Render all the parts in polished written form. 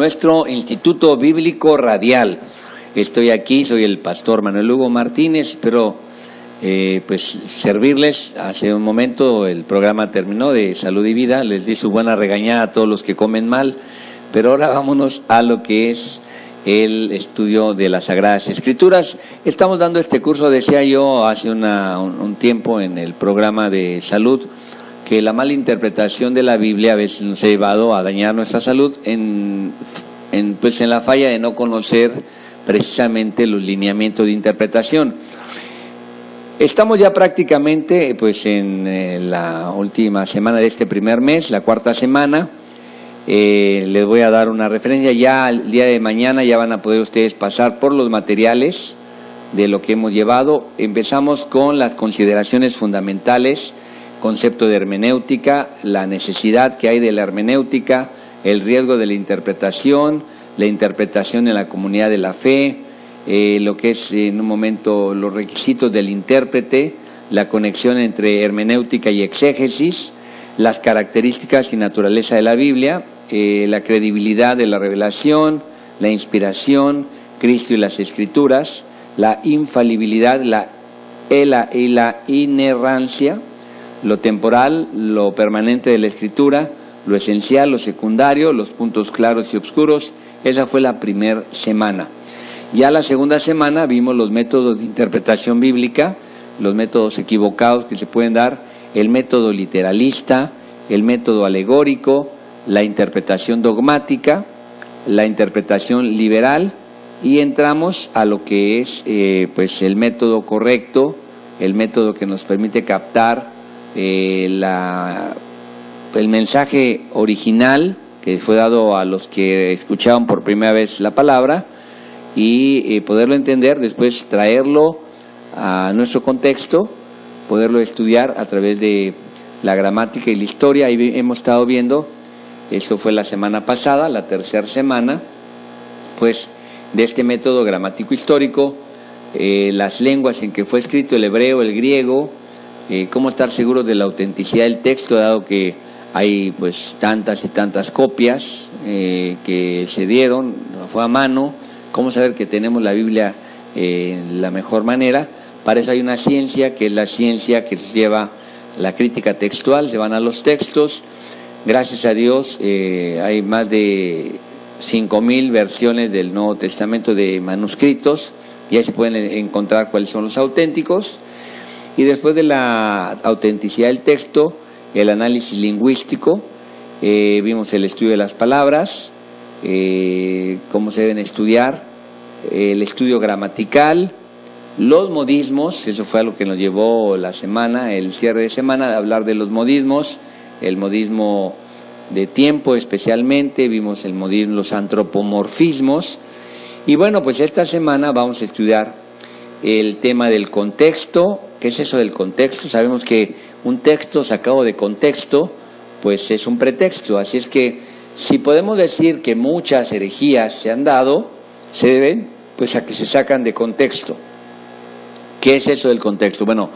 Nuestro Instituto Bíblico Radial. Estoy aquí, soy el pastor Manuel Hugo Martínez, espero servirles. Hace un momento el programa terminó de Salud y Vida, les di su buena regañada a todos los que comen mal, pero ahora vámonos a lo que es el estudio de las Sagradas Escrituras. Estamos dando este curso, decía yo hace un tiempo en el programa de salud, que la mala interpretación de la Biblia a veces nos ha llevado a dañar nuestra salud en la falla de no conocer precisamente los lineamientos de interpretación. Estamos ya prácticamente en la última semana de este primer mes, la cuarta semana. Les voy a dar una referencia. Ya el día de mañana ya van a poder ustedes pasar por los materiales de lo que hemos llevado. Empezamos con las consideraciones fundamentales, concepto de hermenéutica, la necesidad que hay de la hermenéutica, el riesgo de la interpretación en la comunidad de la fe, lo que es en un momento los requisitos del intérprete, la conexión entre hermenéutica y exégesis, las características y naturaleza de la Biblia, la credibilidad de la revelación, la inspiración, Cristo y las Escrituras, la infalibilidad, la inerrancia, lo temporal, lo permanente de la Escritura, lo esencial, lo secundario, los puntos claros y oscuros. Esa fue la primera semana. Ya la segunda semana vimos los métodos de interpretación bíblica, los métodos equivocados que se pueden dar, el método literalista, el método alegórico, la interpretación dogmática, la interpretación liberal, y entramos a lo que es el método correcto, el método que nos permite captar el mensaje original que fue dado a los que escuchaban por primera vez la palabra y poderlo entender, después traerlo a nuestro contexto, poderlo estudiar a través de la gramática y la historia. Ahí hemos estado viendo, esto fue la semana pasada, la tercera semana, de este método gramático histórico, las lenguas en que fue escrito, el hebreo, el griego, cómo estar seguros de la autenticidad del texto, dado que hay tantas y tantas copias que se dieron, fue a mano, cómo saber que tenemos la Biblia la mejor manera. Para eso hay una ciencia, que es la ciencia que lleva la crítica textual, se van a los textos. Gracias a Dios hay más de 5,000 versiones del Nuevo Testamento de manuscritos, y ahí se pueden encontrar cuáles son los auténticos. Y después de la autenticidad del texto, el análisis lingüístico, vimos el estudio de las palabras, cómo se deben estudiar, el estudio gramatical, los modismos, eso fue a lo que nos llevó la semana, el cierre de semana, a hablar de los modismos, el modismo de tiempo especialmente, vimos el modismo, los antropomorfismos, y esta semana vamos a estudiar el tema del contexto. ¿Qué es eso del contexto? Sabemos que un texto sacado de contexto, es un pretexto. Así es que si podemos decir que muchas herejías se han dado, se deben a que se sacan de contexto. ¿Qué es eso del contexto? Bueno,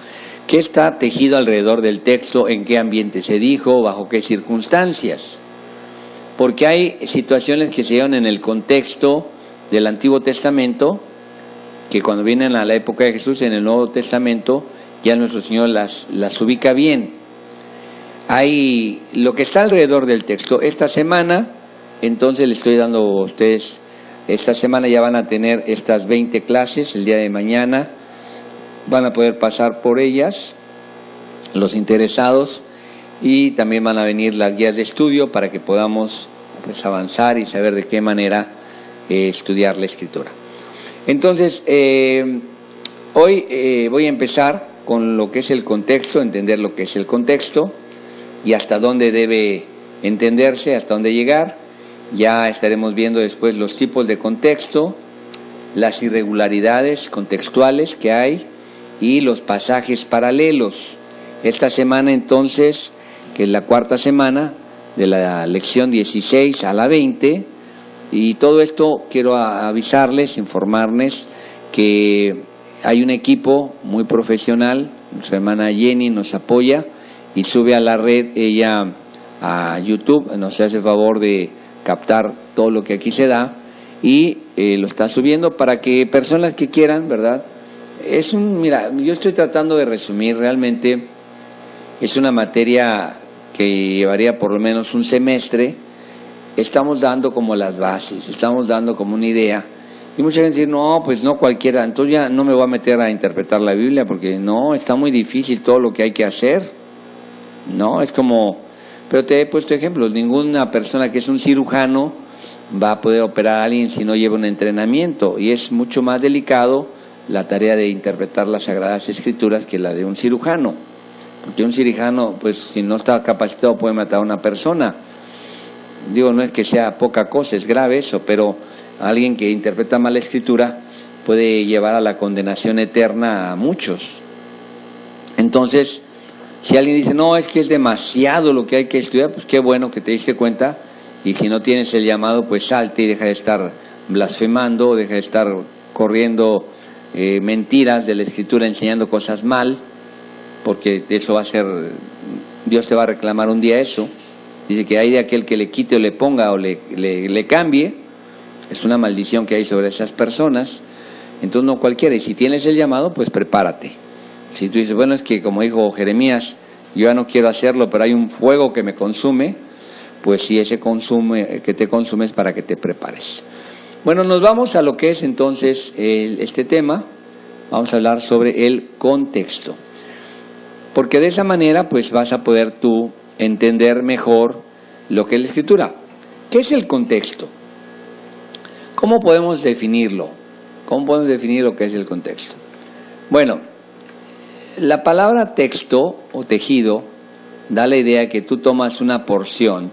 ¿qué está tejido alrededor del texto? ¿En qué ambiente se dijo? ¿Bajo qué circunstancias? Porque hay situaciones que se dieron en el contexto del Antiguo Testamento, que cuando vienen a la época de Jesús en el Nuevo Testamento, ya nuestro Señor las ubica bien. Hay lo que está alrededor del texto. Esta semana, entonces le estoy dando a ustedes, esta semana ya van a tener estas 20 clases, el día de mañana van a poder pasar por ellas, los interesados, y también van a venir las guías de estudio para que podamos avanzar y saber de qué manera estudiar la Escritura. Entonces, hoy voy a empezar con lo que es el contexto, entender lo que es el contexto y hasta dónde debe entenderse, hasta dónde llegar. Ya estaremos viendo después los tipos de contexto, las irregularidades contextuales que hay y los pasajes paralelos. Esta semana entonces, que es la cuarta semana de la lección 16 a la 20, y todo esto quiero avisarles, informarles que hay un equipo muy profesional, nuestra hermana Jenny nos apoya y sube a la red, ella a YouTube, nos hace favor de captar todo lo que aquí se da y lo está subiendo para que personas que quieran, ¿verdad? Mira, yo estoy tratando de resumir, realmente es una materia que llevaría por lo menos un semestre. Estamos dando como las bases, estamos dando como una idea. Y mucha gente dice, no, pues no cualquiera, entonces ya no me voy a meter a interpretar la Biblia porque no, está muy difícil todo lo que hay que hacer. No, es como, pero te he puesto ejemplos, ninguna persona que es un cirujano va a poder operar a alguien si no lleva un entrenamiento, y es mucho más delicado la tarea de interpretar las Sagradas Escrituras que la de un cirujano, porque un cirujano, pues si no está capacitado puede matar a una persona. Digo, no es que sea poca cosa, es grave eso, pero alguien que interpreta mal la Escritura puede llevar a la condenación eterna a muchos. Entonces, si alguien dice, no, es que es demasiado lo que hay que estudiar, pues qué bueno que te diste cuenta, y si no tienes el llamado, pues salte y deja de estar blasfemando, deja de estar corriendo mentiras de la Escritura, enseñando cosas mal, porque eso va a ser, Dios te va a reclamar un día eso. Dice que hay de aquel que le quite o le ponga o le cambie, es una maldición que hay sobre esas personas. Entonces no cualquiera, y si tienes el llamado, pues prepárate. Si tú dices, bueno, es que como dijo Jeremías, yo ya no quiero hacerlo, pero hay un fuego que me consume, pues si ese consume, que te consume es para que te prepares. Bueno, nos vamos a lo que es entonces este tema. Vamos a hablar sobre el contexto, porque de esa manera pues vas a poder tú entender mejor lo que es la Escritura. ¿Qué es el contexto? ¿Cómo podemos definirlo? ¿Cómo podemos definir lo que es el contexto? Bueno, la palabra texto o tejido da la idea que tú tomas una porción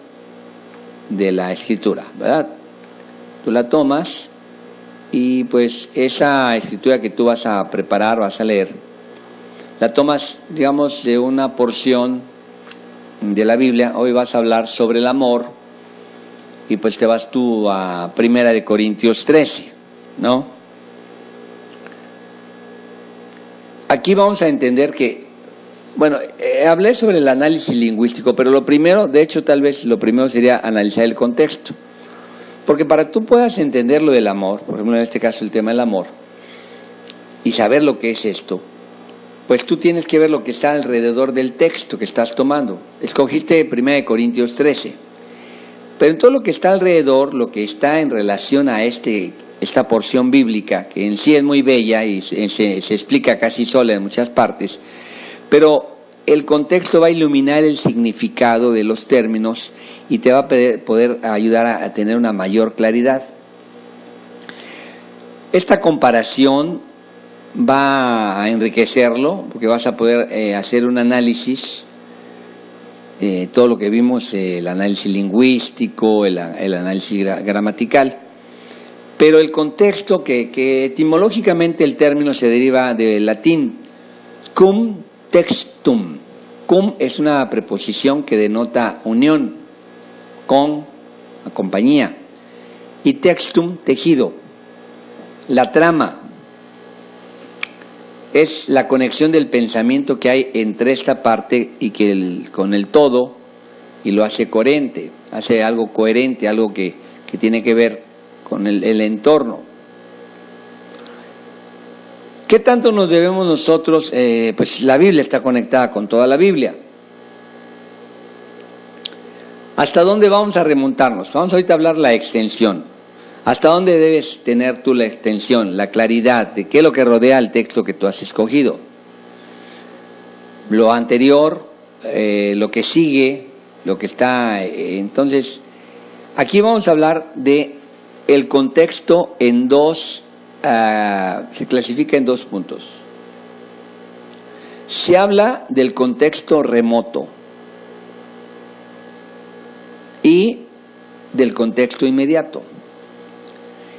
de la Escritura, ¿verdad? Tú la tomas y pues esa Escritura que tú vas a preparar, vas a leer, la tomas, digamos, de una porción de la Biblia. Hoy vas a hablar sobre el amor y pues te vas tú a 1 de Corintios 13, ¿no? Aquí vamos a entender que, bueno, hablé sobre el análisis lingüístico, pero lo primero, de hecho tal vez lo primero sería analizar el contexto, porque para que tú puedas entender lo del amor, por ejemplo en este caso el tema del amor, y saber lo que es esto, pues tú tienes que ver lo que está alrededor del texto que estás tomando. Escogiste 1 Corintios 13, pero en todo lo que está alrededor, lo que está en relación a esta porción bíblica, que en sí es muy bella y se explica casi sola en muchas partes, pero el contexto va a iluminar el significado de los términos y te va a poder ayudar a tener una mayor claridad. Esta comparación va a enriquecerlo, porque vas a poder hacer un análisis, todo lo que vimos, el análisis lingüístico, el análisis gramatical, pero el contexto, que etimológicamente el término se deriva del latín cum textum. Cum es una preposición que denota unión, con, compañía, y textum, tejido. La trama es la conexión del pensamiento que hay entre esta parte y con el todo, y lo hace coherente, hace algo coherente, algo que tiene que ver con el entorno. ¿Qué tanto nos debemos nosotros? Pues la Biblia está conectada con toda la Biblia. ¿Hasta dónde vamos a remontarnos? Vamos ahorita a hablar la extensión. ¿Hasta dónde debes tener tú la extensión, la claridad de qué es lo que rodea el texto que tú has escogido? Lo anterior, lo que sigue, lo que está... entonces, aquí vamos a hablar de el contexto en dos, se clasifica en 2 puntos. Se habla del contexto remoto y del contexto inmediato.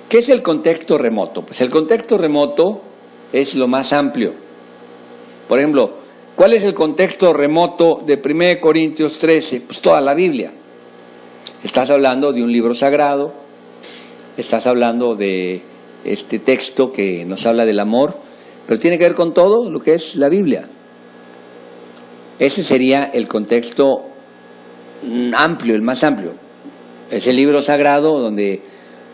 ¿Qué es el contexto remoto? Pues el contexto remoto es lo más amplio. Por ejemplo, ¿cuál es el contexto remoto de 1 Corintios 13? Pues toda la Biblia. Estás hablando de un libro sagrado, estás hablando de este texto que nos habla del amor, pero tiene que ver con todo lo que es la Biblia. Ese sería el contexto amplio, el más amplio. Es el libro sagrado donde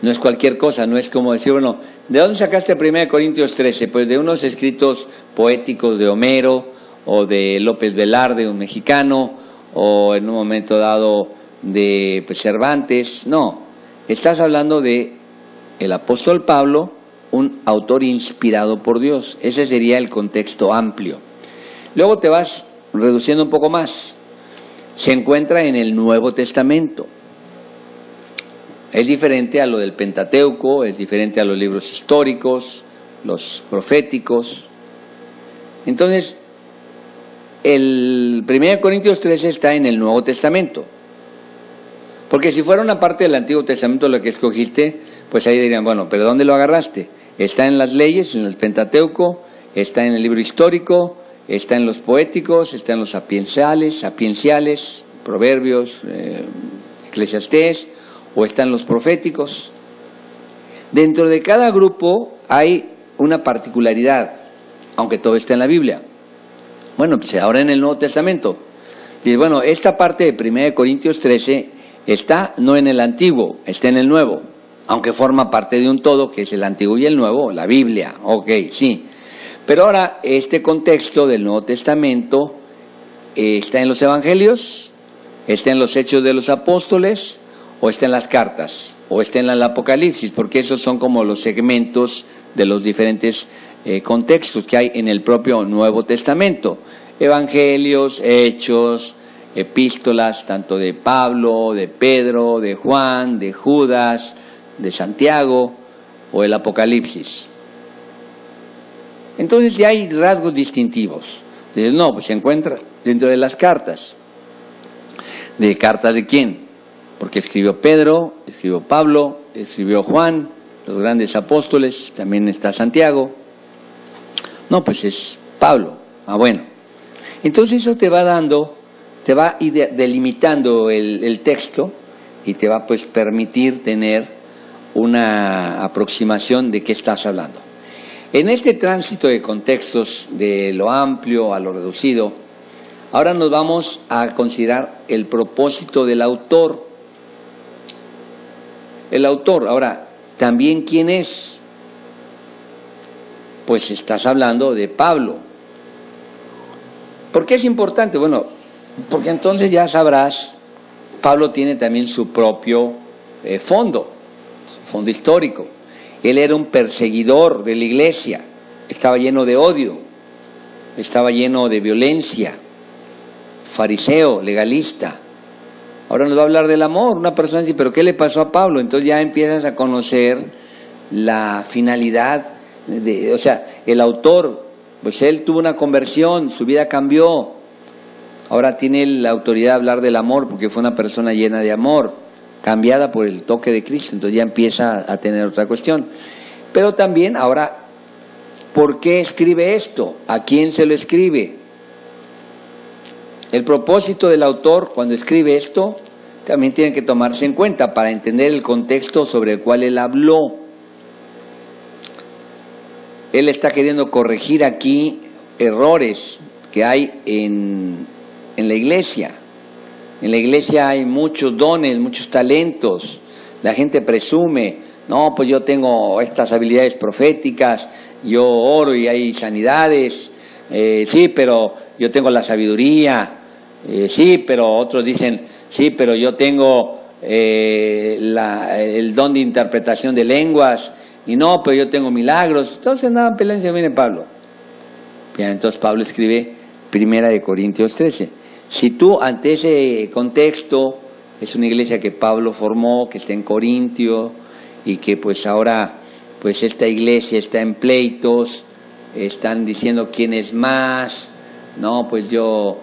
no es cualquier cosa, no es como decir, bueno, ¿de dónde sacaste 1 Corintios 13? Pues de unos escritos poéticos de Homero o de López Velarde, un mexicano, o en un momento dado de Cervantes. No, estás hablando de el apóstol Pablo, un autor inspirado por Dios. Ese sería el contexto amplio. Luego te vas reduciendo un poco más. Se encuentra en el Nuevo Testamento. Es diferente a lo del Pentateuco, es diferente a los libros históricos, los proféticos. Entonces, el 1 Corintios 13 está en el Nuevo Testamento. Porque si fuera una parte del Antiguo Testamento lo que escogiste, pues ahí dirían, bueno, ¿pero dónde lo agarraste? Está en las leyes, en el Pentateuco, está en el libro histórico, está en los poéticos, está en los sapienciales, Proverbios, Eclesiastés, o está en los proféticos. Dentro de cada grupo hay una particularidad, aunque todo está en la Biblia. Bueno, pues ahora en el Nuevo Testamento. Dice, bueno, esta parte de 1 Corintios 13 está no en el Antiguo, está en el Nuevo, aunque forma parte de un todo que es el Antiguo y el Nuevo, la Biblia, ok, sí. Pero ahora este contexto del Nuevo Testamento está en los Evangelios, está en los Hechos de los Apóstoles, o está en las cartas, o está en el Apocalipsis, porque esos son como los segmentos de los diferentes contextos que hay en el propio Nuevo Testamento. Evangelios, Hechos, epístolas, tanto de Pablo, de Pedro, de Juan, de Judas, de Santiago, o el Apocalipsis. Entonces ya hay rasgos distintivos. Dices, no, pues se encuentra dentro de las cartas. ¿De cartas de quién? Porque escribió Pedro, escribió Pablo, escribió Juan, los grandes apóstoles, también está Santiago. No, pues es Pablo. Ah, bueno. Entonces eso te va dando, te va delimitando el texto y te va pues permitir tener una aproximación de qué estás hablando. En este tránsito de contextos, de lo amplio a lo reducido, ahora nos vamos a considerar el propósito del autor. El autor, ahora, ¿también quién es? Pues estás hablando de Pablo. ¿Por qué es importante? Bueno, porque entonces ya sabrás, Pablo tiene también su propio fondo histórico. Él era un perseguidor de la iglesia, estaba lleno de odio, estaba lleno de violencia, fariseo, legalista. Ahora nos va a hablar del amor. Una persona dice, ¿pero qué le pasó a Pablo? Entonces ya empiezas a conocer la finalidad, o sea, el autor, pues él tuvo una conversión, su vida cambió. Ahora tiene la autoridad de hablar del amor porque fue una persona llena de amor, cambiada por el toque de Cristo. Entonces ya empieza a tener otra cuestión. Pero también ahora, ¿por qué escribe esto? ¿A quién se lo escribe? El propósito del autor cuando escribe esto también tiene que tomarse en cuenta para entender el contexto sobre el cual él habló. Él está queriendo corregir aquí errores que hay en la iglesia. En la iglesia hay muchos dones, muchos talentos. La gente presume, no, pues yo tengo estas habilidades proféticas, yo oro y hay sanidades, sí, pero yo tengo la sabiduría. Sí, pero otros dicen, sí, pero yo tengo el don de interpretación de lenguas, y no, pero yo tengo milagros. Entonces andaban peleando, viene Pablo. Bien, entonces Pablo escribe 1 Corintios 13. Si tú ante ese contexto, es una iglesia que Pablo formó, que está en Corintio, y que pues ahora, pues esta iglesia está en pleitos, están diciendo quién es más, no, pues yo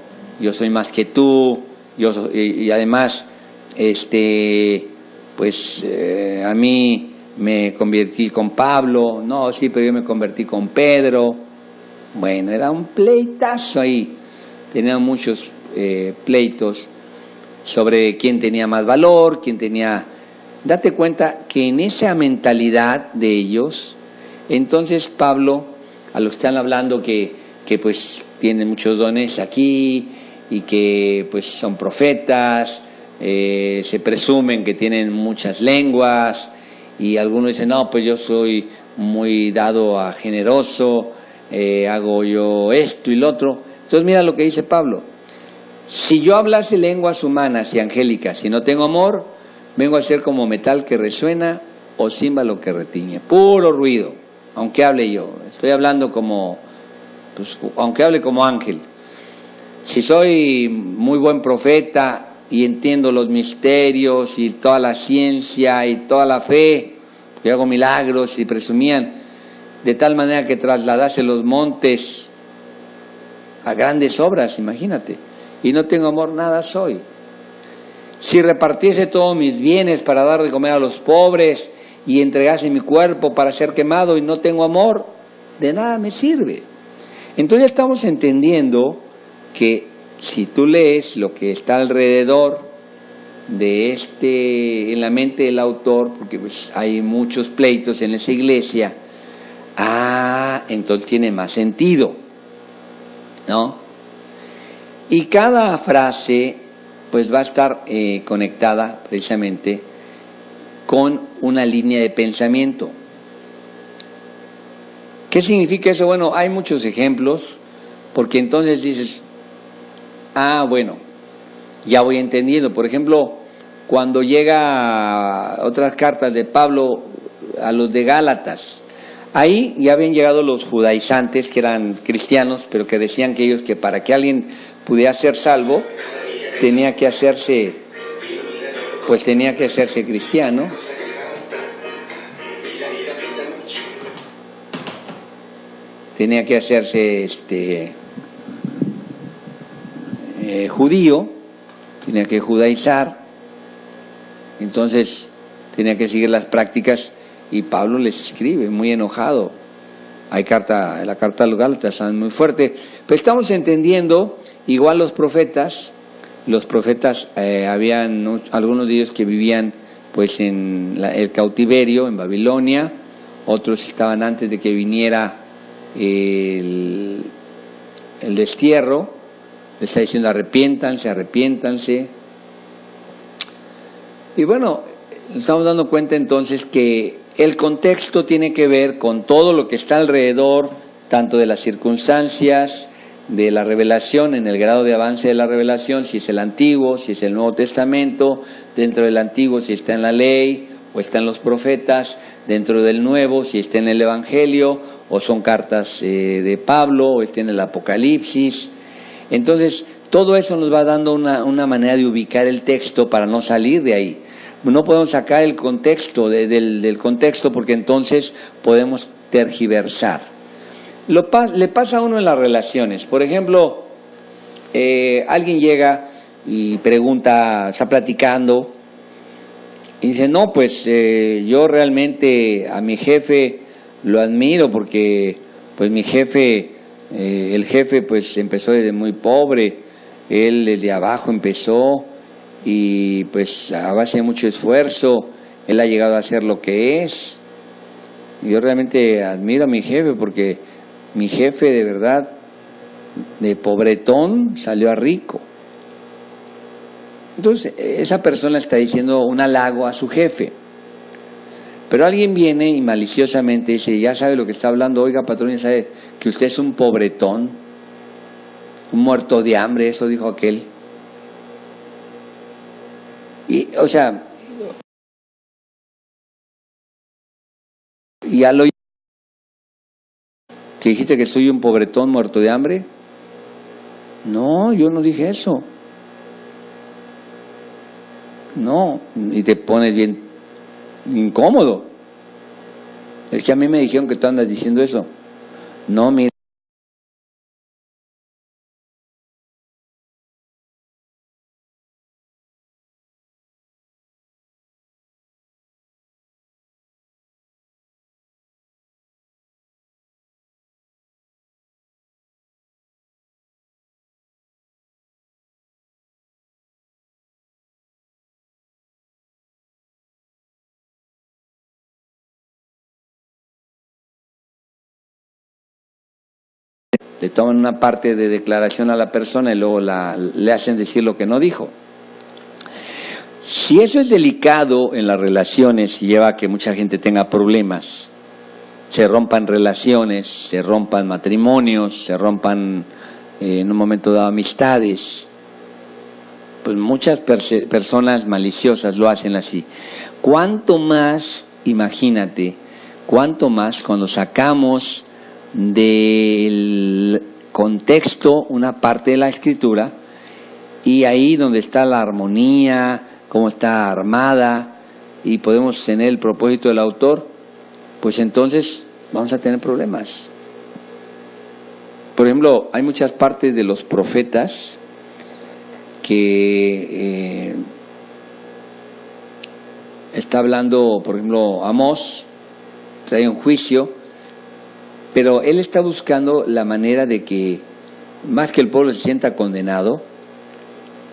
soy más que tú, y además, a mí me convertí con Pablo, no, sí, pero yo me convertí con Pedro. Bueno, era un pleitazo ahí, tenían muchos pleitos sobre quién tenía más valor, quién tenía... Date cuenta que en esa mentalidad de ellos, entonces Pablo, a los que están hablando que pues tienen muchos dones aquí, y que pues son profetas, se presumen que tienen muchas lenguas, y algunos dicen, no, pues yo soy muy dado a generoso, hago yo esto y lo otro. Entonces mira lo que dice Pablo: si yo hablase lenguas humanas y angélicas, si no tengo amor, vengo a ser como metal que resuena o címbalo que retiñe, puro ruido, aunque hable yo. Estoy hablando como, pues, aunque hable como ángel. Si soy muy buen profeta y entiendo los misterios y toda la ciencia y toda la fe, y hago milagros, y presumían de tal manera que trasladase los montes a grandes obras, imagínate, y no tengo amor, nada soy. Si repartiese todos mis bienes para dar de comer a los pobres y entregase mi cuerpo para ser quemado y no tengo amor, de nada me sirve. Entonces estamos entendiendo que si tú lees lo que está alrededor de en la mente del autor, porque pues hay muchos pleitos en esa iglesia, entonces tiene más sentido, ¿no? Y cada frase pues va a estar conectada precisamente con una línea de pensamiento. ¿Qué significa eso? Bueno, hay muchos ejemplos, porque entonces dices, bueno, ya voy entendiendo. Por ejemplo, cuando llega otras cartas de Pablo a los de Gálatas, ahí ya habían llegado los judaizantes, que eran cristianos, pero que decían que para que alguien pudiera ser salvo, tenía que hacerse cristiano. Tenía que hacerse judío, tenía que judaizar, entonces tenía que seguir las prácticas, y Pablo les escribe muy enojado. La carta a los Gálatas es muy fuerte, pero estamos entendiendo, igual los profetas, habían algunos de ellos que vivían pues en el cautiverio en Babilonia, otros estaban antes de que viniera el destierro. Le está diciendo arrepiéntanse. Y bueno, nos estamos dando cuenta entonces que el contexto tiene que ver con todo lo que está alrededor, tanto de las circunstancias, de la revelación, en el grado de avance de la revelación, si es el Antiguo, si es el Nuevo Testamento, dentro del Antiguo si está en la ley o está en los profetas, dentro del Nuevo si está en el Evangelio o son cartas de Pablo o está en el Apocalipsis. Entonces todo eso nos va dando una manera de ubicar el texto para no salir de ahí. No podemos sacar el contexto del contexto, porque entonces podemos tergiversar. Le pasa a uno en las relaciones. Por ejemplo, alguien llega y pregunta, está platicando y dice, no, pues yo realmente a mi jefe lo admiro porque pues mi jefe, el jefe pues empezó desde muy pobre, él desde abajo empezó y pues a base de mucho esfuerzo él ha llegado a ser lo que es. Yo realmente admiro a mi jefe porque mi jefe de verdad, de pobretón, salió a rico. Entonces, esa persona está diciendo un halago a su jefe. Pero alguien viene y maliciosamente dice, ya sabe lo que está hablando, oiga patrón, ya sabe que usted es un pobretón, un muerto de hambre, eso dijo aquel. Y, o sea, ya lo que dijiste que soy un pobretón muerto de hambre. No, yo no dije eso. No, y te pones bien incómodo. Es que a mí me dijeron que tú andas diciendo eso. No, mira. Le toman una parte de declaración a la persona y luego le hacen decir lo que no dijo. Si eso es delicado en las relaciones y lleva a que mucha gente tenga problemas, se rompan relaciones, se rompan matrimonios, se rompan en un momento dado amistades, pues muchas personas maliciosas lo hacen así. Cuanto más, imagínate, cuanto más cuando sacamos del contexto una parte de la escritura y ahí donde está la armonía, cómo está armada y podemos tener el propósito del autor, pues entonces vamos a tener problemas. Por ejemplo, hay muchas partes de los profetas que está hablando, por ejemplo, Amós, trae un juicio, pero él está buscando la manera de que, más que el pueblo se sienta condenado,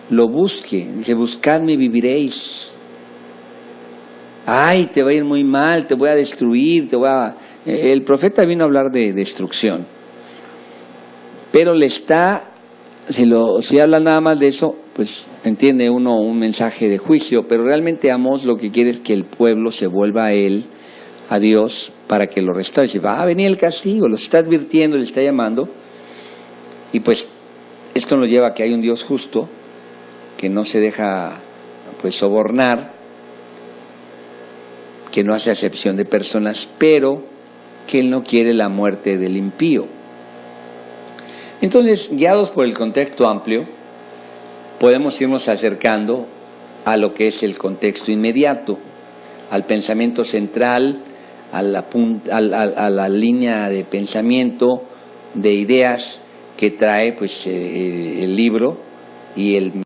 lo busque. Dice, buscadme y viviréis. Ay, te va a ir muy mal, te voy a destruir, El profeta vino a hablar de destrucción, pero le está, si habla nada más de eso, pues entiende uno un mensaje de juicio, pero realmente Amós lo que quiere es que el pueblo se vuelva a él, a Dios, para que lo restaure. Dice, va a venir el castigo, lo está advirtiendo, le está llamando, y pues esto nos lleva a que hay un Dios justo, que no se deja pues sobornar, que no hace acepción de personas, pero que Él no quiere la muerte del impío. Entonces, guiados por el contexto amplio, podemos irnos acercando a lo que es el contexto inmediato, al pensamiento central, a la línea de pensamiento, de ideas que trae pues el libro y el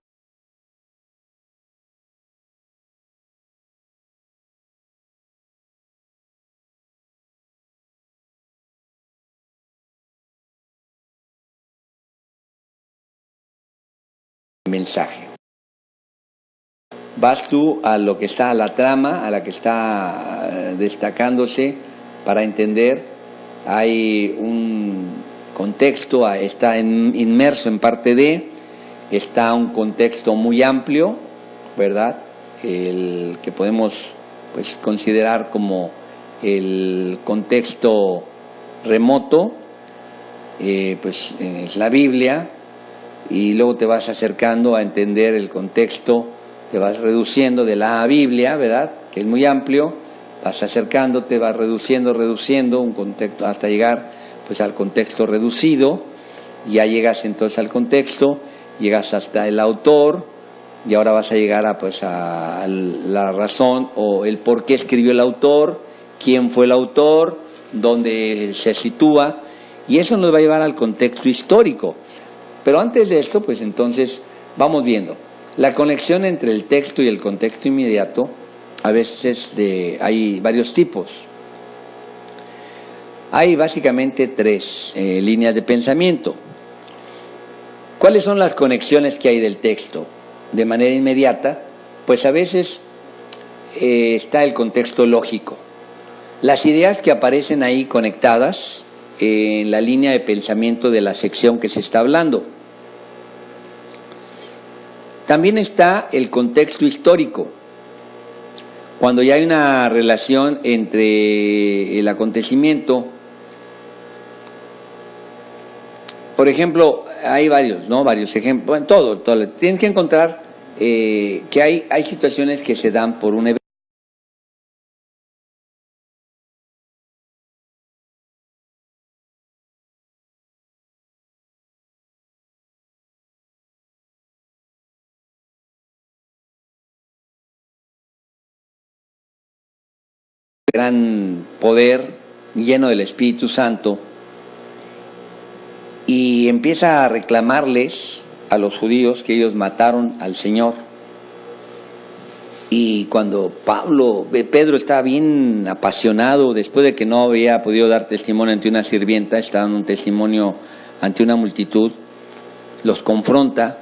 mensaje. Vas tú a lo que está, a la trama, a la que está destacándose para entender. Hay un contexto, está inmerso en parte de, está un contexto muy amplio, ¿verdad? El que podemos pues considerar como el contexto remoto, pues es la Biblia, y luego te vas acercando a entender el contexto, te vas reduciendo de la Biblia, ¿verdad?, que es muy amplio, vas acercándote, vas reduciendo un contexto hasta llegar pues al contexto reducido, ya llegas entonces al contexto, llegas hasta el autor, y ahora vas a llegar a la razón o el por qué escribió el autor, quién fue el autor, dónde se sitúa, y eso nos va a llevar al contexto histórico. Pero antes de esto, pues entonces vamos viendo la conexión entre el texto y el contexto inmediato. A veces hay varios tipos. Hay básicamente tres líneas de pensamiento. ¿Cuáles son las conexiones que hay del texto? De manera inmediata, pues a veces está el contexto lógico. Las ideas que aparecen ahí conectadas en la línea de pensamiento de la sección que se está hablando. También está el contexto histórico, cuando ya hay una relación entre el acontecimiento. Por ejemplo, hay varios ejemplos, bueno, todo. Tienes que encontrar que hay situaciones que se dan por un evento. Gran poder, lleno del Espíritu Santo, y empieza a reclamarles a los judíos que ellos mataron al Señor. Y cuando Pedro estaba bien apasionado, después de que no había podido dar testimonio ante una sirvienta, está dando un testimonio ante una multitud, los confronta,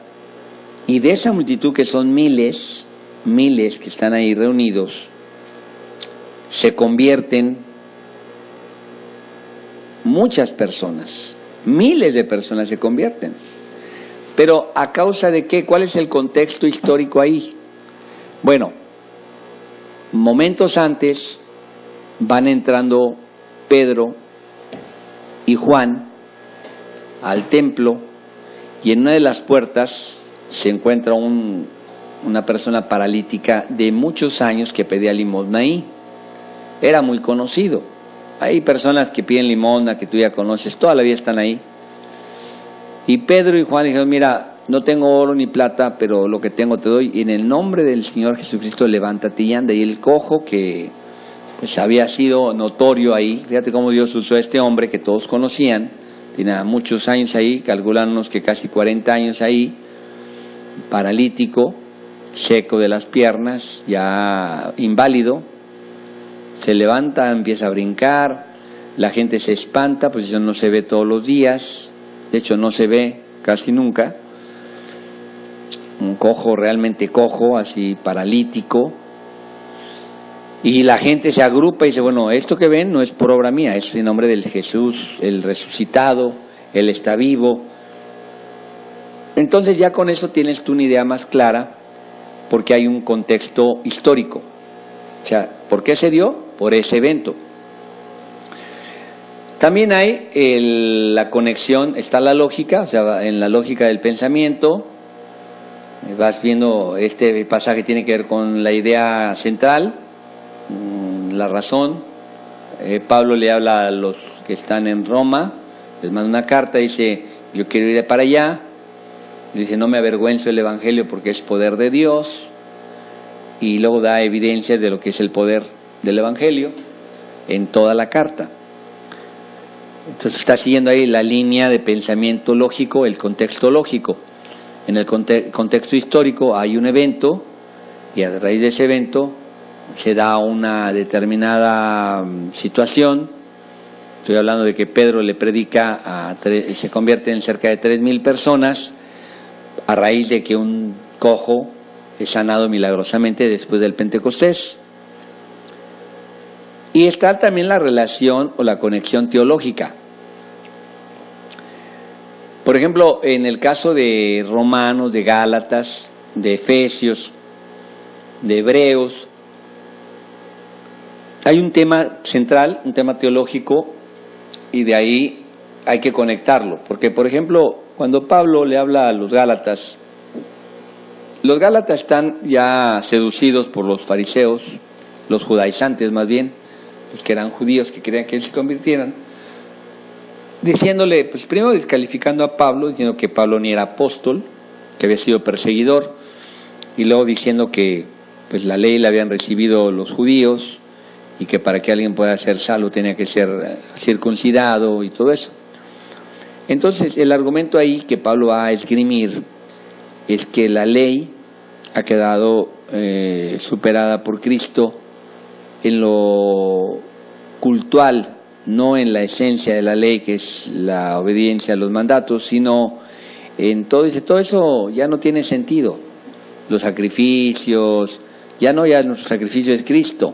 y de esa multitud que son miles que están ahí reunidos, se convierten muchas personas, miles de personas se convierten. Pero ¿a causa de qué? ¿Cuál es el contexto histórico ahí? Bueno, momentos antes van entrando Pedro y Juan al templo, y en una de las puertas se encuentra una persona paralítica de muchos años que pedía limosna ahí. Era muy conocido. Hay personas que piden limosna que tú ya conoces, toda la vida están ahí. Y Pedro y Juan dijeron: mira, no tengo oro ni plata, pero lo que tengo te doy, y en el nombre del Señor Jesucristo levántate y anda. Y el cojo, que pues había sido notorio ahí, fíjate cómo Dios usó a este hombre que todos conocían, tenía muchos años ahí, calculan unos que casi 40 años ahí, paralítico, seco de las piernas, ya inválido, se levanta, empieza a brincar, la gente se espanta, pues eso no se ve todos los días, de hecho no se ve casi nunca, un cojo realmente cojo, así paralítico, y la gente se agrupa y dice: bueno, esto que ven no es por obra mía, es en nombre del Jesús, el resucitado, Él está vivo. Entonces ya con eso tienes tú una idea más clara, porque hay un contexto histórico. O sea, ¿por qué se dio? Por ese evento. También hay la conexión, está la lógica, o sea, en la lógica del pensamiento, vas viendo, este pasaje tiene que ver con la idea central, la razón. Pablo le habla a los que están en Roma, les manda una carta, dice: yo quiero ir para allá. Dice: no me avergüenzo del Evangelio porque es poder de Dios. Y luego da evidencias de lo que es el poder del Evangelio en toda la carta. Entonces está siguiendo ahí la línea de pensamiento lógico, el contexto lógico. En el contexto histórico hay un evento, y a raíz de ese evento se da una determinada situación. Estoy hablando de que Pedro le predica, se convierte en cerca de 3,000 personas, a raíz de que un cojo es sanado milagrosamente después del Pentecostés. Y está también la relación o la conexión teológica. Por ejemplo, en el caso de Romanos, de Gálatas, de Efesios, de Hebreos, hay un tema central, un tema teológico, y de ahí hay que conectarlo. Porque, por ejemplo, cuando Pablo le habla a los Gálatas están ya seducidos por los fariseos, los judaizantes más bien, los que eran judíos que querían que él se convirtieran, diciéndole, pues primero descalificando a Pablo, diciendo que Pablo ni era apóstol, que había sido perseguidor, y luego diciendo que pues la ley la habían recibido los judíos, y que para que alguien pueda ser salvo tenía que ser circuncidado y todo eso. Entonces el argumento ahí que Pablo va a esgrimir es que la ley ha quedado superada por Cristo en lo cultual, no en la esencia de la ley, que es la obediencia a los mandatos, sino en todo eso ya no tiene sentido. Los sacrificios, ya nuestro sacrificio es Cristo.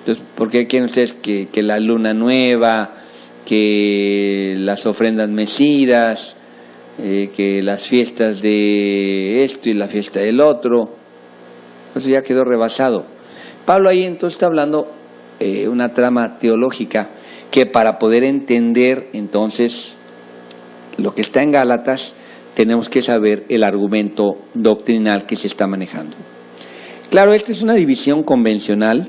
Entonces, ¿por qué quieren ustedes que la luna nueva, que las ofrendas mecidas, que las fiestas de esto y la fiesta del otro? Eso ya quedó rebasado. Pablo ahí entonces está hablando una trama teológica que, para poder entender entonces lo que está en Gálatas, tenemos que saber el argumento doctrinal que se está manejando. Claro, esta es una división convencional,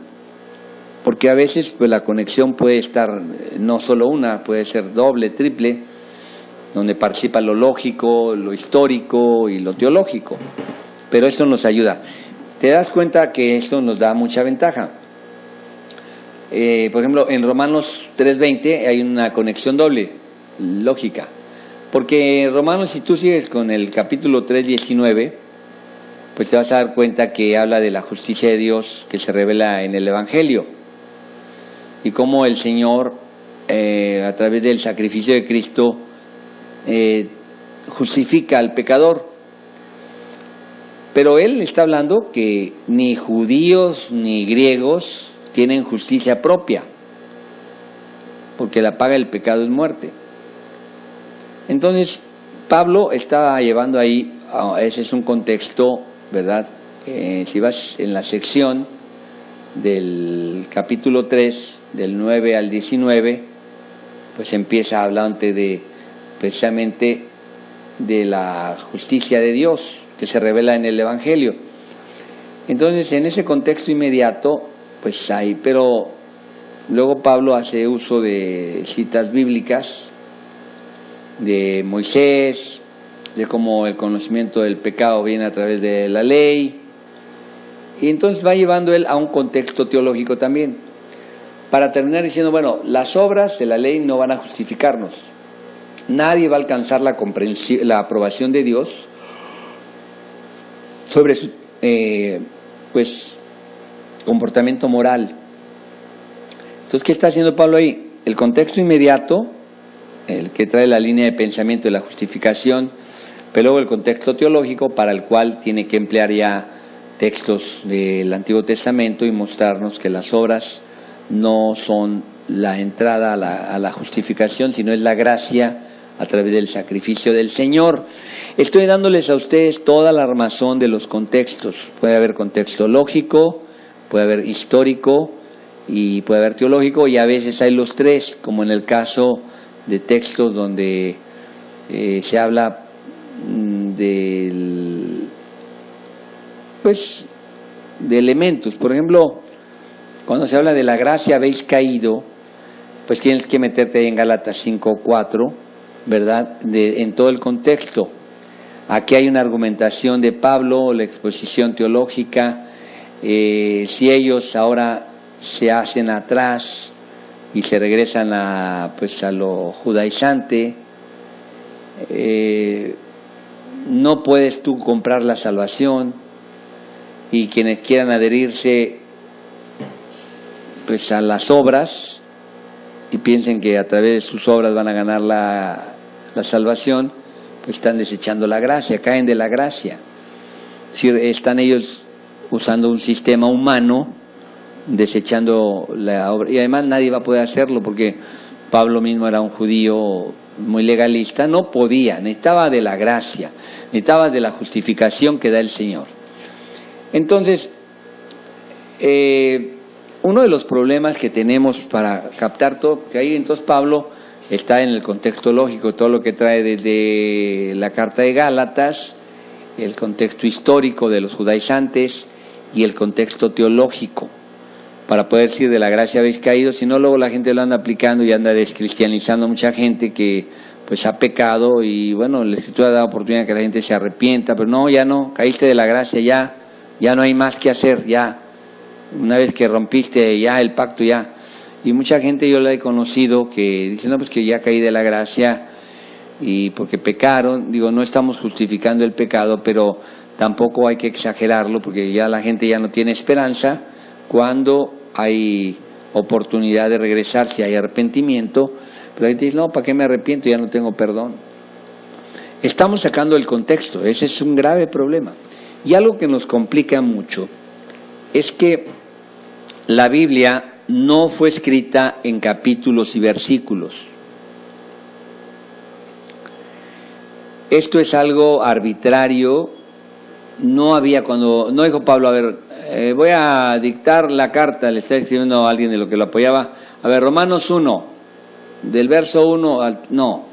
porque a veces pues la conexión puede estar no solo una, puede ser doble, triple, donde participa lo lógico, lo histórico y lo teológico, pero esto nos ayuda. Te das cuenta que esto nos da mucha ventaja. Por ejemplo, en Romanos 3:20 hay una conexión doble, lógica, porque en Romanos, si tú sigues con el capítulo 3:19, pues te vas a dar cuenta que habla de la justicia de Dios que se revela en el Evangelio, y cómo el Señor, a través del sacrificio de Cristo, justifica al pecador. Pero él está hablando que ni judíos ni griegos tienen justicia propia, porque la paga del pecado es muerte. Entonces, Pablo está llevando ahí, ese es un contexto, ¿verdad?, si vas en la sección del capítulo 3, del 9 al 19, pues empieza hablando precisamente de la justicia de Dios que se revela en el Evangelio. Entonces, en ese contexto inmediato, pues hay, pero luego Pablo hace uso de citas bíblicas de Moisés, de cómo el conocimiento del pecado viene a través de la ley, y entonces va llevando él a un contexto teológico también, para terminar diciendo, bueno, las obras de la ley no van a justificarnos, nadie va a alcanzar la aprobación de Dios sobre su pues comportamiento moral. Entonces, ¿qué está haciendo Pablo ahí? El contexto inmediato, el que trae la línea de pensamiento de la justificación, pero luego el contexto teológico para el cual tiene que emplear ya textos del Antiguo Testamento y mostrarnos que las obras no son la entrada a la justificación, sino es la gracia a través del sacrificio del Señor. Estoy dándoles a ustedes toda la armazón de los contextos. Puede haber contexto lógico, puede haber histórico y puede haber teológico, y a veces hay los tres, como en el caso de textos donde se habla de elementos. Por ejemplo, cuando se habla de la gracia habéis caído, pues tienes que meterte ahí en Gálatas 5:4, ¿verdad? En todo el contexto. Aquí hay una argumentación de Pablo, la exposición teológica. Si ellos ahora se hacen atrás y se regresan a lo judaizante, no puedes tú comprar la salvación, y quienes quieran adherirse pues a las obras y piensen que a través de sus obras van a ganar la salvación, pues están desechando la gracia, caen de la gracia. Es decir, están ellos usando un sistema humano, desechando la obra, y además nadie va a poder hacerlo porque Pablo mismo era un judío muy legalista, no podía, necesitaba de la gracia, necesitaba de la justificación que da el Señor. Entonces, uno de los problemas que tenemos para captar todo, que ahí entonces Pablo está en el contexto lógico, todo lo que trae desde la carta de Gálatas, el contexto histórico de los judaizantes y el contexto teológico, para poder decir de la gracia habéis caído, si no luego la gente lo anda aplicando y anda descristianizando a mucha gente que pues ha pecado, y bueno, la Escritura da oportunidad que la gente se arrepienta, pero no, ya no, caíste de la gracia, ya no hay más que hacer, ya, una vez que rompiste ya el pacto, ya. Y mucha gente yo la he conocido que dice, no, pues que ya caí de la gracia y porque pecaron. Digo, no estamos justificando el pecado, pero tampoco hay que exagerarlo porque ya la gente ya no tiene esperanza cuando hay oportunidad de regresar, si hay arrepentimiento. Pero ahí te dice, no, ¿para qué me arrepiento? Ya no tengo perdón. Estamos sacando el contexto, ese es un grave problema. Y algo que nos complica mucho es que la Biblia no fue escrita en capítulos y versículos. Esto es algo arbitrario. No había, cuando no dijo Pablo, a ver, voy a dictar la carta, le está escribiendo a alguien de lo que lo apoyaba, a ver, Romanos 1, del verso 1 al... No.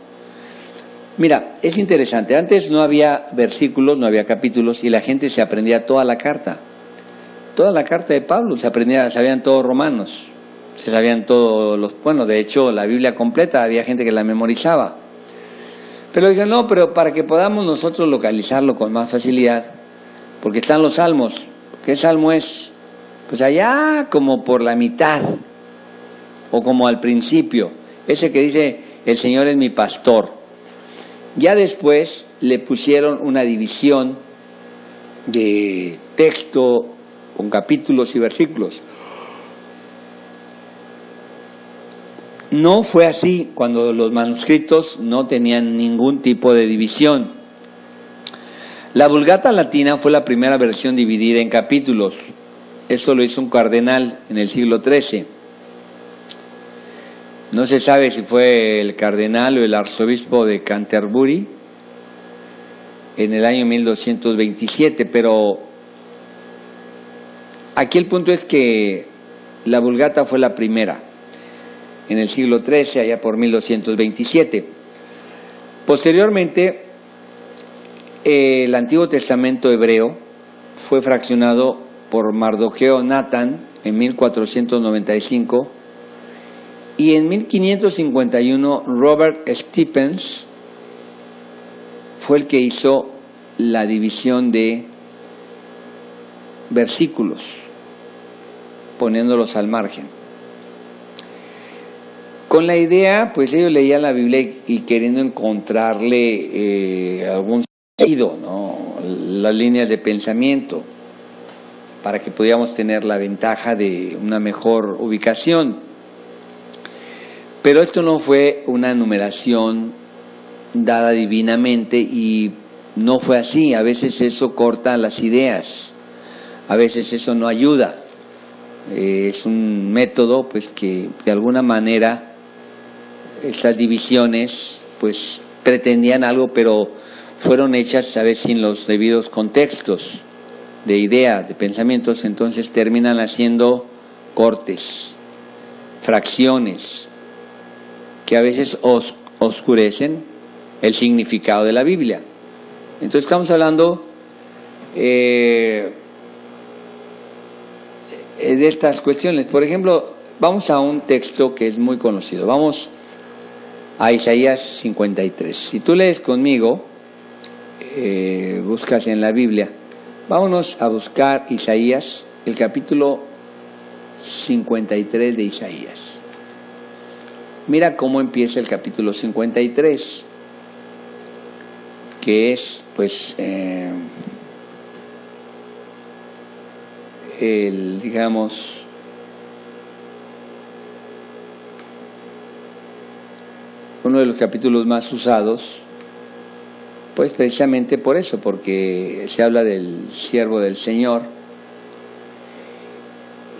Mira, es interesante, antes no había versículos, no había capítulos, y la gente se aprendía toda la carta de Pablo, sabían todos Romanos, se sabían todos bueno, de hecho la Biblia completa, había gente que la memorizaba. Pero dijeron, no, pero para que podamos nosotros localizarlo con más facilidad, porque están los salmos. ¿Qué salmo es? Pues allá como por la mitad, o como al principio, ese que dice, el Señor es mi pastor. Ya después le pusieron una división de texto con capítulos y versículos. No fue así cuando los manuscritos no tenían ningún tipo de división. La Vulgata Latina fue la primera versión dividida en capítulos. Eso lo hizo un cardenal en el siglo XIII. No se sabe si fue el cardenal o el arzobispo de Canterbury en el año 1227, pero Aquí el punto es que la Vulgata fue la primera, en el siglo XIII, allá por 1227. Posteriormente, el Antiguo Testamento hebreo fue fraccionado por Mardoqueo Nathan en 1495 y en 1551 Robert Stephens fue el que hizo la división de versículos, poniéndolos al margen. Con la idea, pues ellos leían la Biblia y queriendo encontrarle algún sentido, ¿no? Las líneas de pensamiento, para que pudiéramos tener la ventaja de una mejor ubicación. Pero esto no fue una numeración dada divinamente y no fue así. A veces eso corta las ideas, a veces eso no ayuda. Es un método pues que de alguna manera estas divisiones pues pretendían algo, pero fueron hechas a veces sin los debidos contextos de ideas, de pensamientos, entonces terminan haciendo cortes, fracciones, que a veces oscurecen el significado de la Biblia. Entonces estamos hablando de estas cuestiones. Por ejemplo, vamos a un texto que es muy conocido. Vamos a Isaías 53. Si tú lees conmigo, buscas en la Biblia, vámonos a buscar Isaías, el capítulo 53 de Isaías. Mira cómo empieza el capítulo 53, que es, pues, digamos, uno de los capítulos más usados, pues precisamente por eso, porque se habla del siervo del Señor.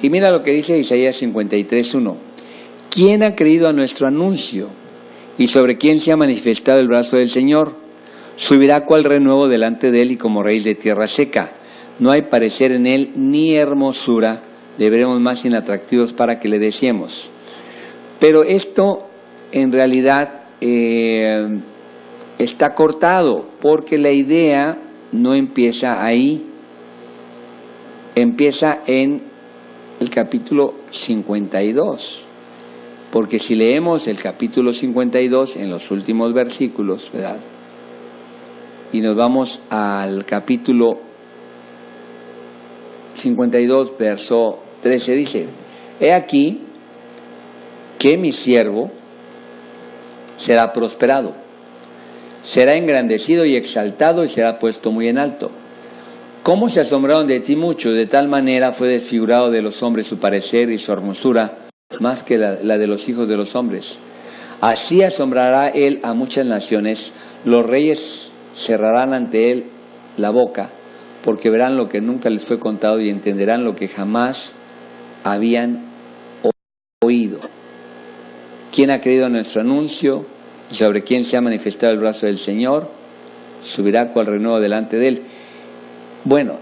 Y mira lo que dice Isaías 53:1. ¿Quién ha creído a nuestro anuncio? ¿Y sobre quién se ha manifestado el brazo del Señor? Subirá cual renuevo delante de él y como raíz de tierra seca. No hay parecer en él ni hermosura, le veremos más inatractivos para que le deseemos. Pero esto en realidad está cortado, porque la idea no empieza ahí, empieza en el capítulo 52. Porque si leemos el capítulo 52 en los últimos versículos, ¿verdad? Y nos vamos al capítulo 52, verso 13, dice: He aquí que mi siervo será prosperado, será engrandecido y exaltado y será puesto muy en alto. ¿Cómo se asombraron de ti muchos? De tal manera fue desfigurado de los hombres su parecer y su hermosura, más que la de los hijos de los hombres. Así asombrará él a muchas naciones, los reyes cerrarán ante él la boca, porque verán lo que nunca les fue contado y entenderán lo que jamás habían oído. ¿Quién ha creído a nuestro anuncio? ¿Y sobre quién se ha manifestado el brazo del Señor? Subirá cual renuevo delante de él. Bueno,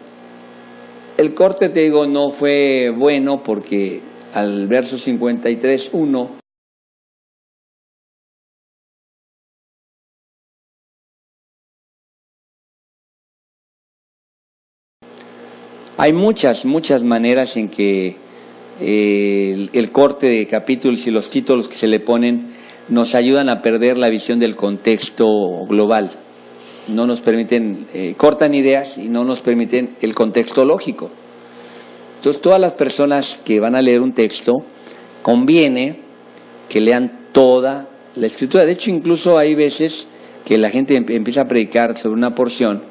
el corte, te digo, no fue bueno porque al verso 53:1 hay muchas maneras en que el corte de capítulos y los títulos que se le ponen nos ayudan a perder la visión del contexto global. No nos permiten, cortan ideas y no nos permiten el contexto lógico. Entonces, todas las personas que van a leer un texto, conviene que lean toda la escritura. De hecho, incluso hay veces que la gente empieza a predicar sobre una porción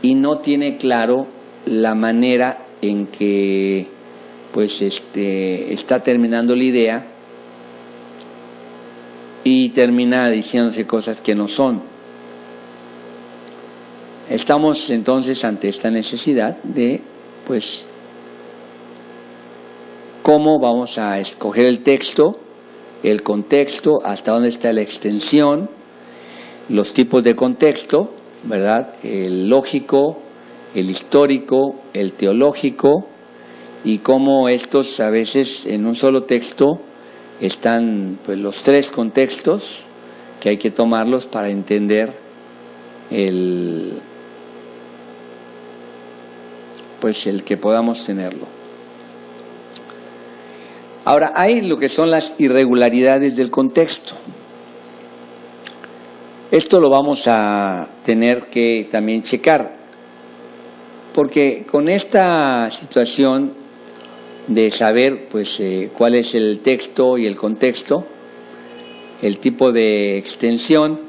y no tiene claro la manera en que pues está terminando la idea y termina diciéndose cosas que no son. Estamos entonces ante esta necesidad de, pues, cómo vamos a escoger el texto, el contexto, hasta dónde está la extensión, los tipos de contexto, ¿verdad? El lógico, el histórico, el teológico y cómo estos a veces en un solo texto están pues los tres contextos que hay que tomarlos para entender el que podamos tenerlo. Ahora, hay lo que son las irregularidades del contexto. Esto lo vamos a tener que también checar, porque con esta situación de saber cuál es el texto y el contexto, el tipo de extensión,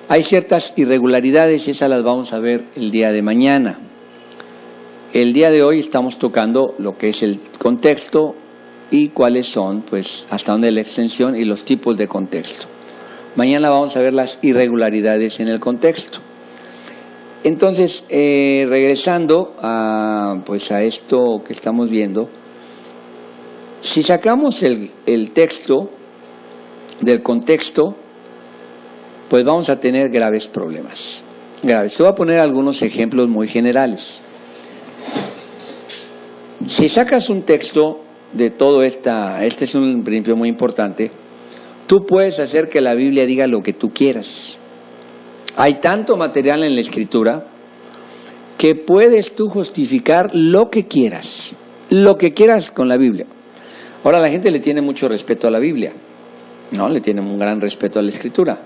hay ciertas irregularidades y esas las vamos a ver el día de mañana. El día de hoy estamos tocando lo que es el contexto y cuáles son, hasta dónde la extensión y los tipos de contexto. Mañana vamos a ver las irregularidades en el contexto. Entonces, regresando a esto que estamos viendo, si sacamos el texto del contexto, pues vamos a tener graves problemas. Graves. Te voy a poner algunos ejemplos muy generales. Si sacas un texto de todo este es un principio muy importante, tú puedes hacer que la Biblia diga lo que tú quieras. Hay tanto material en la Escritura que puedes tú justificar lo que quieras con la Biblia. Ahora la gente le tiene mucho respeto a la Biblia, ¿no? Le tiene un gran respeto a la Escritura.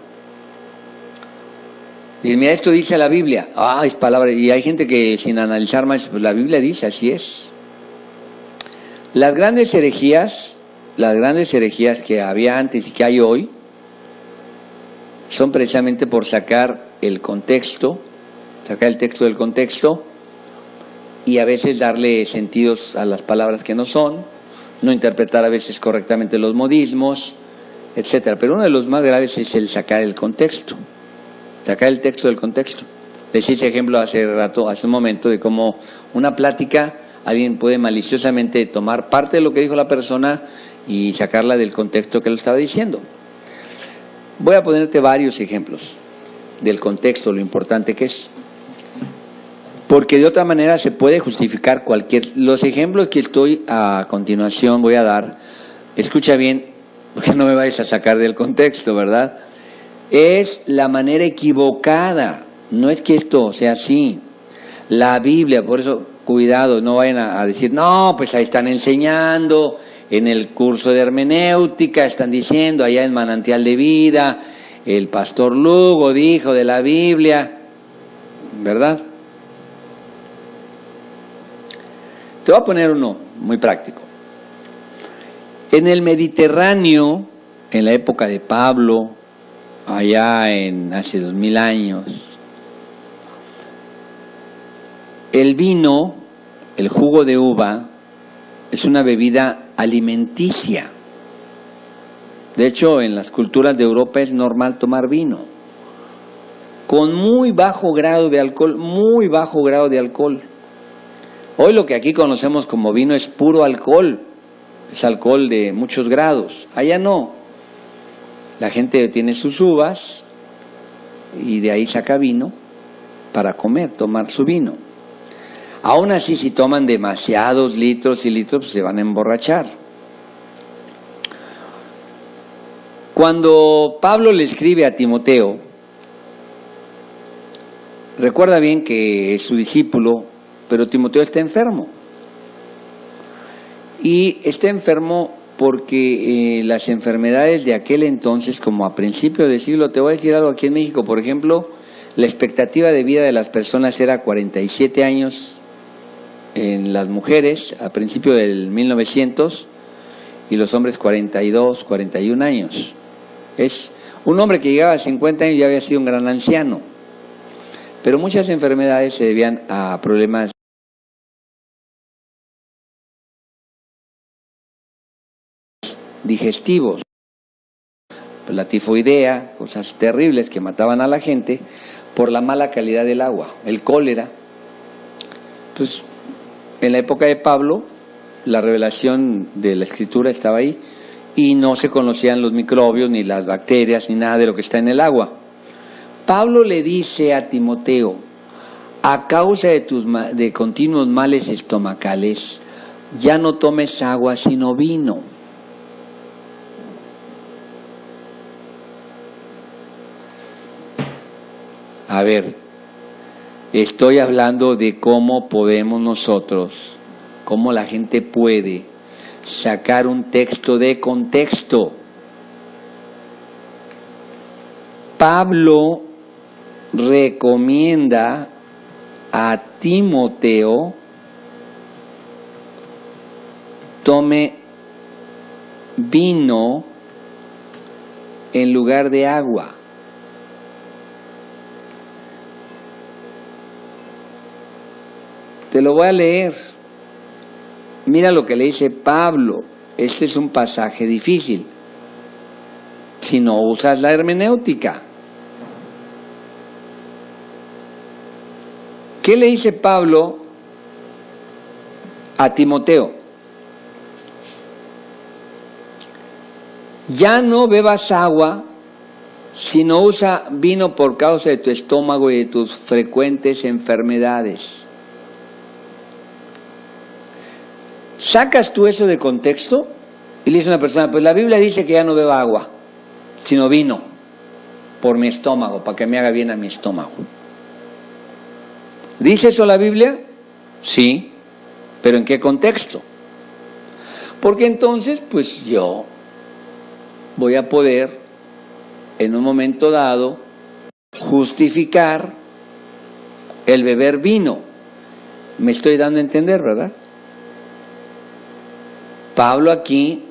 Y mira, esto dice la Biblia, es palabra, y hay gente que sin analizar más, pues la Biblia dice, así es. Las grandes herejías que había antes y que hay hoy, son precisamente por sacar el texto del contexto y a veces darle sentidos a las palabras que no son, no interpretar a veces correctamente los modismos, etcétera. Pero uno de los más graves es el sacar el texto del contexto. Les hice ejemplo hace un momento, de cómo una plática, alguien puede maliciosamente tomar parte de lo que dijo la persona y sacarla del contexto que lo estaba diciendo. Voy a ponerte varios ejemplos del contexto, lo importante que es. Porque de otra manera se puede justificar los ejemplos que estoy a continuación voy a dar, escucha bien, porque no me vayas a sacar del contexto, ¿verdad? Es la manera equivocada, no es que esto sea así. La Biblia, por eso, cuidado, no vayan a decir, no, pues ahí están enseñando, en el curso de hermenéutica están diciendo, allá en Manantial de Vida, el pastor Lugo dijo de la Biblia, ¿verdad? Te voy a poner uno muy práctico. En el Mediterráneo, en la época de Pablo, allá hace 2000 años, el vino, el jugo de uva, es una bebida alimenticia. De hecho, en las culturas de Europa es normal tomar vino, con muy bajo grado de alcohol, Hoy lo que aquí conocemos como vino es puro alcohol, es alcohol de muchos grados. Allá no. La gente tiene sus uvas y de ahí saca vino para tomar su vino. Aún así, si toman demasiados litros y litros, pues se van a emborrachar. Cuando Pablo le escribe a Timoteo, recuerda bien que es su discípulo, pero Timoteo está enfermo. Y está enfermo porque las enfermedades de aquel entonces, como a principios del siglo, te voy a decir algo, aquí en México, por ejemplo, la expectativa de vida de las personas era 47 años en las mujeres a principios del 1900 y los hombres 42, 41 años. Es un hombre que llegaba a 50 años ya había sido un gran anciano. Pero muchas enfermedades se debían a problemas digestivos, la tifoidea, cosas terribles que mataban a la gente por la mala calidad del agua, el cólera. Entonces, en la época de Pablo, la revelación de la Escritura estaba ahí y no se conocían los microbios, ni las bacterias, ni nada de lo que está en el agua. Pablo le dice a Timoteo, a causa de continuos males estomacales, ya no tomes agua sino vino. A ver, estoy hablando de cómo podemos nosotros, cómo la gente puede sacar un texto de contexto. Pablo recomienda a Timoteo tome vino en lugar de agua. Te lo voy a leer. Mira lo que le dice Pablo. Este es un pasaje difícil si no usas la hermenéutica. ¿Qué le dice Pablo a Timoteo? Ya no bebas agua, sino usa vino por causa de tu estómago y de tus frecuentes enfermedades. ¿Sacas tú eso de contexto? Y le dice a una persona, pues la Biblia dice que ya no beba agua, sino vino, por mi estómago, para que me haga bien a mi estómago. ¿Dice eso la Biblia? Sí, pero ¿en qué contexto? Porque entonces, pues yo voy a poder, en un momento dado, justificar el beber vino. Me estoy dando a entender, ¿verdad? Pablo aquí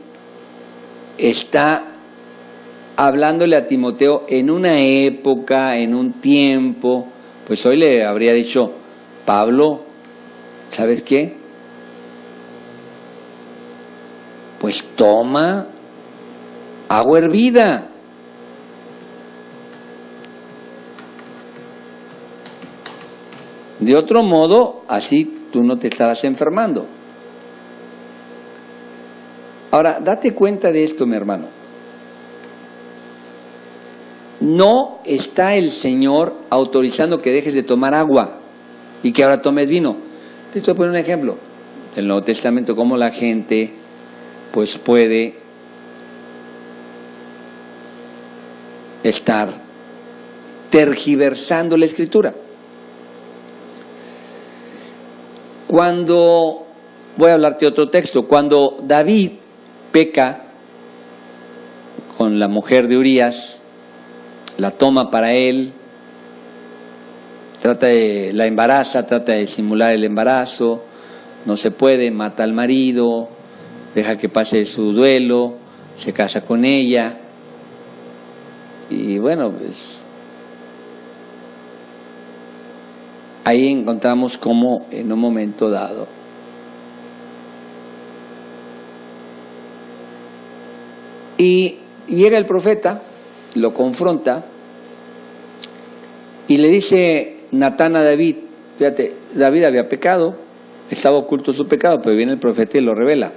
está hablándole a Timoteo en una época, en un tiempo. Pues hoy le habría dicho, Pablo, ¿sabes qué? Pues toma agua hervida. De otro modo, así tú no te estarás enfermando. Ahora, date cuenta de esto, mi hermano. No está el Señor autorizando que dejes de tomar agua y que ahora tomes vino. Te estoy poniendo un ejemplo del Nuevo Testamento, cómo la gente pues puede estar tergiversando la Escritura. Cuando, voy a hablarte de otro texto, cuando David peca con la mujer de Urías, la toma para él, la embaraza, trata de simular el embarazo, no se puede, mata al marido, deja que pase su duelo, se casa con ella, y bueno, pues ahí encontramos cómo en un momento dado y llega el profeta, lo confronta y le dice Natán a David, fíjate, David había pecado, estaba oculto su pecado, pero viene el profeta y lo revela.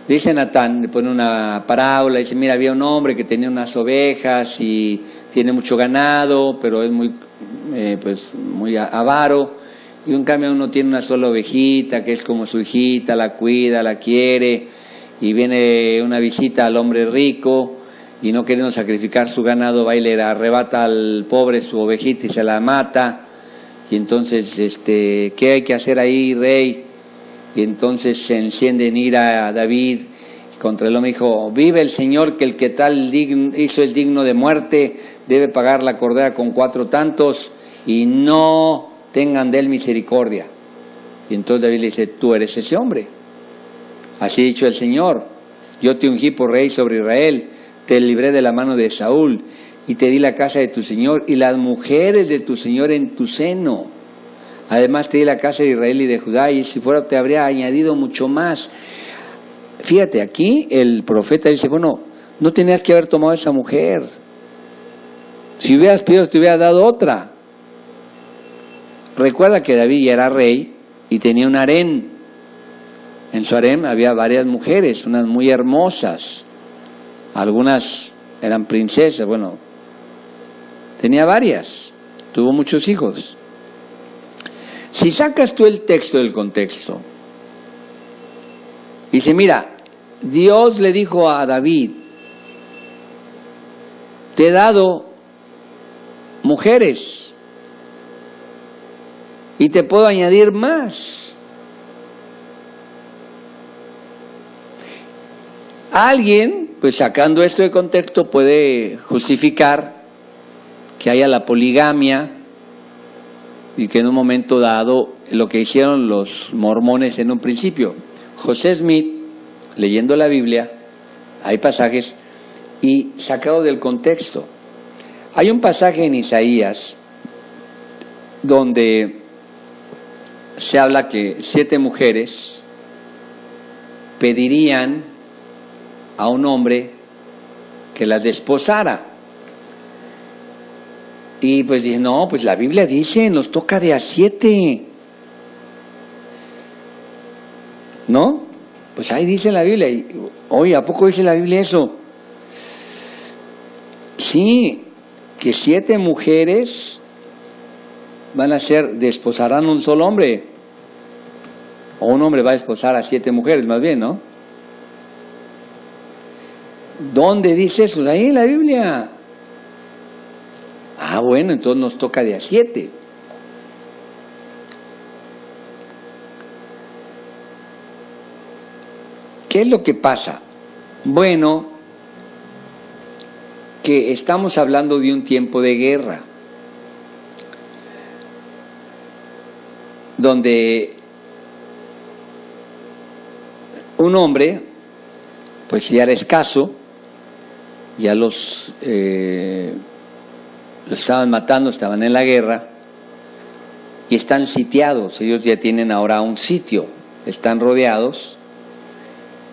Dice Natán, le pone una parábola, dice, mira, había un hombre que tenía unas ovejas y tiene mucho ganado, pero es muy avaro, y en cambio uno tiene una sola ovejita, que es como su hijita, la cuida, la quiere, y viene una visita al hombre rico, y no queriendo sacrificar su ganado, va y le arrebata al pobre su ovejita y se la mata, y entonces, ¿qué hay que hacer ahí, rey? Y entonces se enciende en ira a David contra el hombre, dijo, vive el Señor, que el que tal hizo es digno de muerte, debe pagar la cordera con 4 tantos, y no tengan de él misericordia. Y entonces David le dice, tú eres ese hombre. Así ha dicho el Señor, yo te ungí por rey sobre Israel, te libré de la mano de Saúl, y te di la casa de tu Señor, y las mujeres de tu Señor en tu seno. Además te di la casa de Israel y de Judá, y si fuera te habría añadido mucho más. Fíjate, aquí el profeta dice, bueno, no tenías que haber tomado a esa mujer. Si hubieras pedido, te hubiera dado otra. Recuerda que David ya era rey y tenía un harén. En su harén había varias mujeres, unas muy hermosas. Algunas eran princesas, bueno, tenía varias, tuvo muchos hijos. Si sacas tú el texto del contexto Dice, mira, Dios le dijo a David, te he dado mujeres y te puedo añadir más. Alguien, pues sacando esto de contexto, puede justificar que haya la poligamia y que en un momento dado, lo que hicieron los mormones en un principio. José Smith, leyendo la Biblia, hay pasajes y sacado del contexto. Hay un pasaje en Isaías donde se habla que 7 mujeres pedirían a un hombre que las desposara. Y pues dije, no, pues la Biblia dice, nos toca de a 7. ¿No? Pues ahí dice la Biblia. Oye, ¿a poco dice la Biblia eso? Sí, que 7 mujeres van a desposarán a un solo hombre. O un hombre va a desposar a 7 mujeres, más bien, ¿no? ¿Dónde dice eso? Ahí en la Biblia. Ah, bueno, entonces nos toca de a 7. ¿Qué es lo que pasa? Bueno, que estamos hablando de un tiempo de guerra, donde un hombre, pues ya era escaso, ya lo estaban matando, estaban en la guerra y están sitiados. Ellos ya tienen ahora un sitio, están rodeados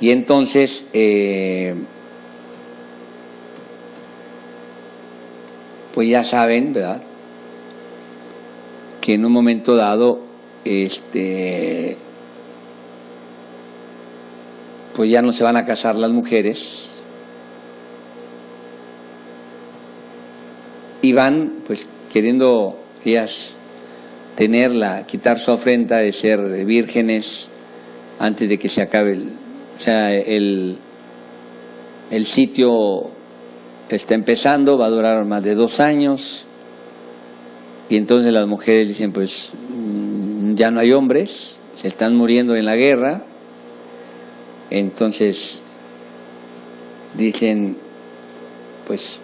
y entonces pues ya saben, ¿verdad?, que en un momento dado pues ya no se van a casar las mujeres y van pues queriendo ellas quitar su ofrenda de ser vírgenes antes de que se acabe el sitio está empezando, va a durar más de 2 años y entonces las mujeres dicen pues ya no hay hombres, se están muriendo en la guerra, entonces dicen pues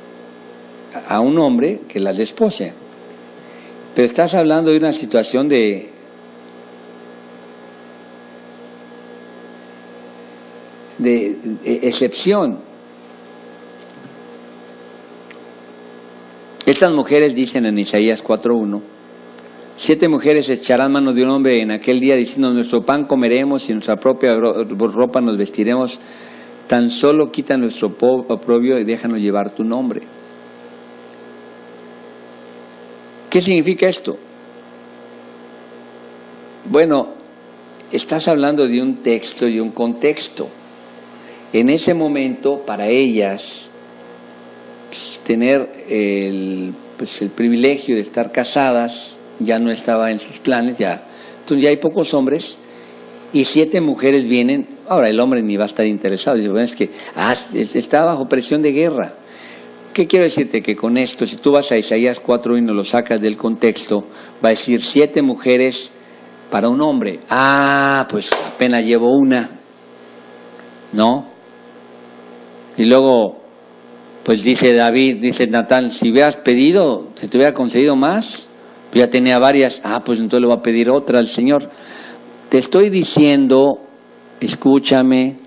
a un hombre que las despose. Pero estás hablando de una situación de excepción. Estas mujeres dicen en Isaías 4:1, 7 mujeres echarán mano de un hombre en aquel día diciendo, nuestro pan comeremos y nuestra propia ropa nos vestiremos, tan solo quita nuestro oprobio y déjanos llevar tu nombre. ¿Qué significa esto? Bueno, estás hablando de un texto y un contexto. En ese momento, para ellas, tener el privilegio de estar casadas ya no estaba en sus planes, entonces ya hay pocos hombres y 7 mujeres vienen. Ahora el hombre ni va a estar interesado, dice, bueno, es que está bajo presión de guerra. ¿Qué quiero decirte? Que con esto, si tú vas a Isaías 4 y no lo sacas del contexto, va a decir 7 mujeres para un hombre. Ah, pues apenas llevo una, ¿no? Y luego, pues dice David, dice Natán, si hubieras pedido, si te hubiera concedido más, pues ya tenía varias. Ah, pues entonces le voy a pedir otra al Señor. Te estoy diciendo, escúchame,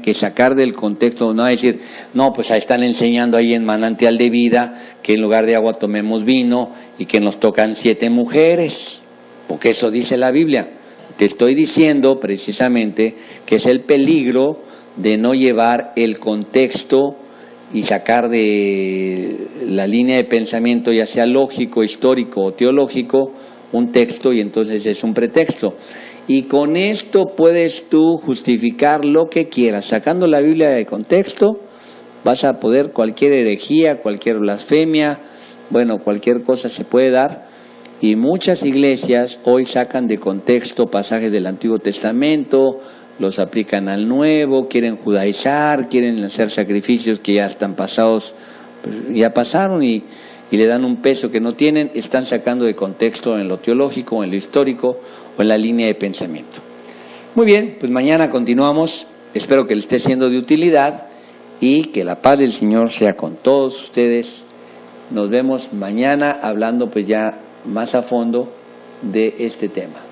que sacar del contexto, no decir, no, pues ahí están enseñando ahí en Manantial de Vida que en lugar de agua tomemos vino y que nos tocan 7 mujeres, porque eso dice la Biblia. Te estoy diciendo precisamente que es el peligro de no llevar el contexto y sacar de la línea de pensamiento, ya sea lógico, histórico o teológico, un texto y entonces es un pretexto. Y con esto puedes tú justificar lo que quieras. Sacando la Biblia de contexto, vas a poder cualquier herejía, cualquier blasfemia, bueno, cualquier cosa se puede dar. Y muchas iglesias hoy sacan de contexto pasajes del Antiguo Testamento, los aplican al nuevo, quieren judaizar, quieren hacer sacrificios que ya están pasados, pues ya pasaron y le dan un peso que no tienen, están sacando de contexto en lo teológico, en lo histórico o en la línea de pensamiento. Muy bien, pues mañana continuamos, espero que le esté siendo de utilidad y que la paz del Señor sea con todos ustedes. Nos vemos mañana hablando pues ya más a fondo de este tema.